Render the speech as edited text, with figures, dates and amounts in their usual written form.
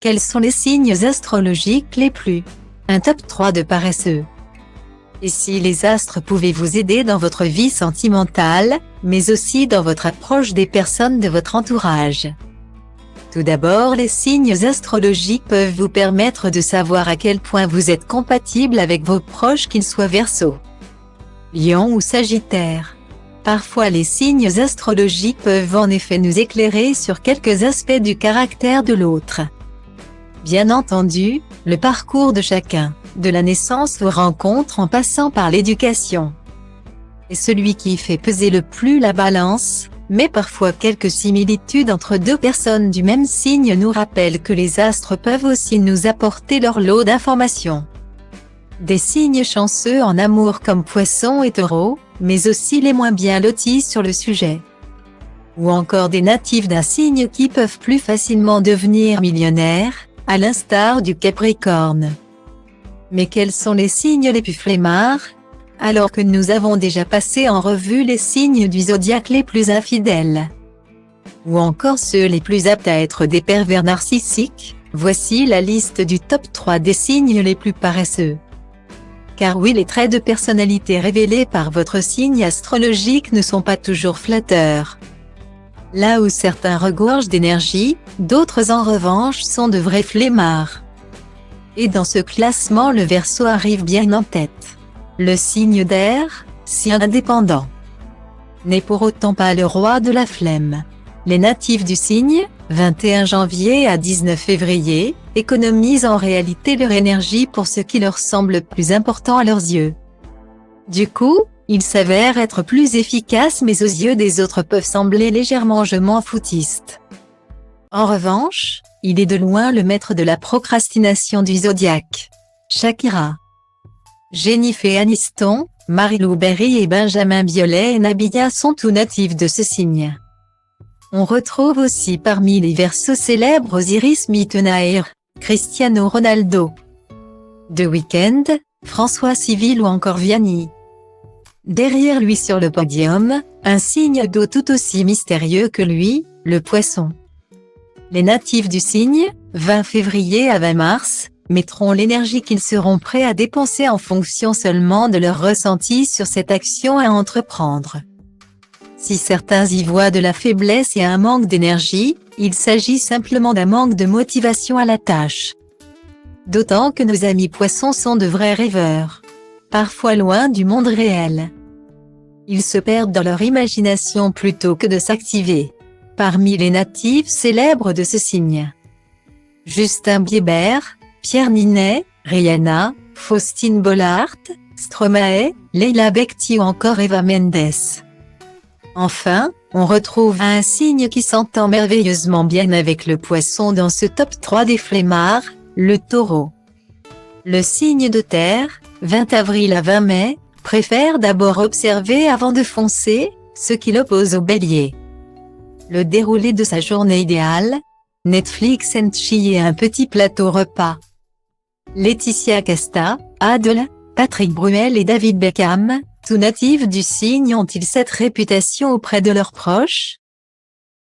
Quels sont les signes astrologiques les plus? Un top 3 de paresseux. Et si les astres pouvaient vous aider dans votre vie sentimentale, mais aussi dans votre approche des personnes de votre entourage? Tout d'abord, les signes astrologiques peuvent vous permettre de savoir à quel point vous êtes compatible avec vos proches, qu'ils soient Verseau, Lion ou Sagittaire. Parfois les signes astrologiques peuvent en effet nous éclairer sur quelques aspects du caractère de l'autre. Bien entendu, le parcours de chacun, de la naissance aux rencontres en passant par l'éducation, est celui qui fait peser le plus la balance, mais parfois quelques similitudes entre deux personnes du même signe nous rappellent que les astres peuvent aussi nous apporter leur lot d'informations. Des signes chanceux en amour comme Poissons et Taureaux, mais aussi les moins bien lotis sur le sujet. Ou encore des natifs d'un signe qui peuvent plus facilement devenir millionnaires, à l'instar du Capricorne. Mais quels sont les signes les plus flemmards? Alors que nous avons déjà passé en revue les signes du zodiaque les plus infidèles, ou encore ceux les plus aptes à être des pervers narcissiques, voici la liste du top 3 des signes les plus paresseux. Car oui, les traits de personnalité révélés par votre signe astrologique ne sont pas toujours flatteurs. Là où certains regorgent d'énergie, d'autres en revanche sont de vrais flemmards. Et dans ce classement, le Verseau arrive bien en tête. Le signe d'air, si indépendant, n'est pour autant pas le roi de la flemme. Les natifs du signe, 21 janvier à 19 février, économisent en réalité leur énergie pour ce qui leur semble plus important à leurs yeux. Du coup, ils s'avèrent être plus efficaces, mais aux yeux des autres peuvent sembler légèrement je m'en foutiste. En revanche, il est de loin le maître de la procrastination du zodiaque. Shakira, Jennifer Aniston, Marie-Lou Berry et Benjamin Biolay et Nabila sont tous natifs de ce signe. On retrouve aussi parmi les Verseaux célèbres Osiris Mittenaer, Cristiano Ronaldo, The Weeknd, François Civil ou encore Vianney. Derrière lui sur le podium, un signe d'eau tout aussi mystérieux que lui, le Poisson. Les natifs du signe, 20 février à 20 mars, mettront l'énergie qu'ils seront prêts à dépenser en fonction seulement de leur ressenti sur cette action à entreprendre. Si certains y voient de la faiblesse et un manque d'énergie, il s'agit simplement d'un manque de motivation à la tâche. D'autant que nos amis Poissons sont de vrais rêveurs, parfois loin du monde réel. Ils se perdent dans leur imagination plutôt que de s'activer. Parmi les natifs célèbres de ce signe, Justin Bieber, Pierre Ninet, Rihanna, Faustine Bollaert, Stromae, Leila Bekti ou encore Eva Mendes. Enfin, on retrouve un signe qui s'entend merveilleusement bien avec le Poisson dans ce top 3 des flemmards, le Taureau. Le signe de terre, 20 avril à 20 mai, préfère d'abord observer avant de foncer, ce qui l'oppose au Bélier. Le déroulé de sa journée idéale, Netflix and chill et un petit plateau repas. Laetitia Casta, Adele, Patrick Bruel et David Beckham, tous natifs du signe ont-ils cette réputation auprès de leurs proches?